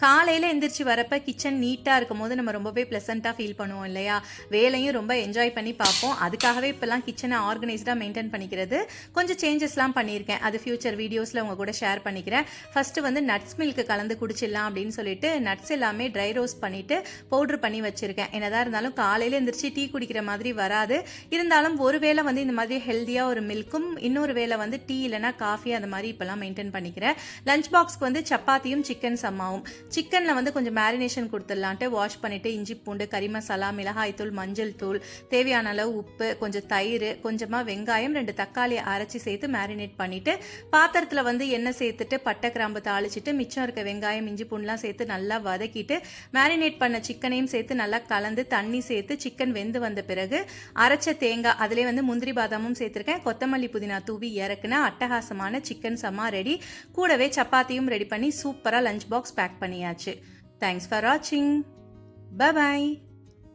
காலையில் எந்திரிச்சு வரப்போ கிச்சன் நீட்டாக இருக்கும் போது நம்ம ரொம்பவே ப்ளசண்ட்டாக ஃபீல் பண்ணுவோம் இல்லையா? வேலையும் ரொம்ப என்ஜாய் பண்ணி பார்ப்போம். அதுக்காகவே இப்போல்லாம் கிச்சனை ஆர்கனைஸ்டாக மெயின்டைன் பண்ணிக்கிறது. கொஞ்சம் சேஞ்சஸ்லாம் பண்ணியிருக்கேன். அது ஃபியூச்சர் வீடியோஸில் உங்கள் கூட ஷேர் பண்ணிக்கிறேன். ஃபஸ்ட்டு வந்து நட்ஸ் மில்க்கு கலந்து குடிச்சிடலாம் அப்படின்னு சொல்லிட்டு நட்ஸ் எல்லாமே ட்ரை ரோஸ்ட் பண்ணிவிட்டு பவுட்ரு பண்ணி வச்சுருக்கேன். என்னதான் இருந்தாலும் காலையில் எந்திரிச்சு டீ குடிக்கிற மாதிரி வராது. இருந்தாலும் ஒரு வேளை வந்து இந்த மாதிரி ஹெல்த்தியாக ஒரு மில்க்கும், இன்னொரு வேளை வந்து டீ இல்லைனா காஃபி அந்த மாதிரி இப்போல்லாம் மெயின்டைன் பண்ணிக்கிறேன். லஞ்ச் பாக்ஸ்க்கு வந்து சப்பாத்தியும் சிக்கன் சம்மாவும். சிக்கனில் வந்து கொஞ்சம் மேரினேஷன் கொடுத்துடலான்ட்டு வாஷ் பண்ணிவிட்டு இஞ்சி பூண்டு, கறி மசாலா, மிளகாய் தூள், மஞ்சள் தூள், தேவையான அளவு உப்பு, கொஞ்சம் தயிர், கொஞ்சமாக வெங்காயம், 2 தக்காளியை அரைச்சி சேர்த்து மேரினேட் பண்ணிவிட்டு பாத்திரத்தில் வந்து எண்ணெய் சேர்த்துட்டு பட்டை கிராம்பு தாளிச்சிட்டு மிச்சம் இருக்க வெங்காயம், இஞ்சி பூண்டுலாம் சேர்த்து நல்லா வதக்கிட்டு மேரினேட் பண்ண சிக்கனையும் சேர்த்து நல்லா கலந்து தண்ணி சேர்த்து சிக்கன் வெந்து வந்த பிறகு அரைச்ச தேங்காய், அதிலே வந்து முந்திரி பாதாமும் சேர்த்துருக்கேன், கொத்தமல்லி புதினா தூவி இறக்குன அட்டகாசமான சிக்கன் சம்மா ரெடி. கூடவே சப்பாத்தியும் ரெடி பண்ணி சூப்பராக லஞ்ச் பாக்ஸ் பேக் பண்ணியாச்சு. Thanks for watching. Bye bye.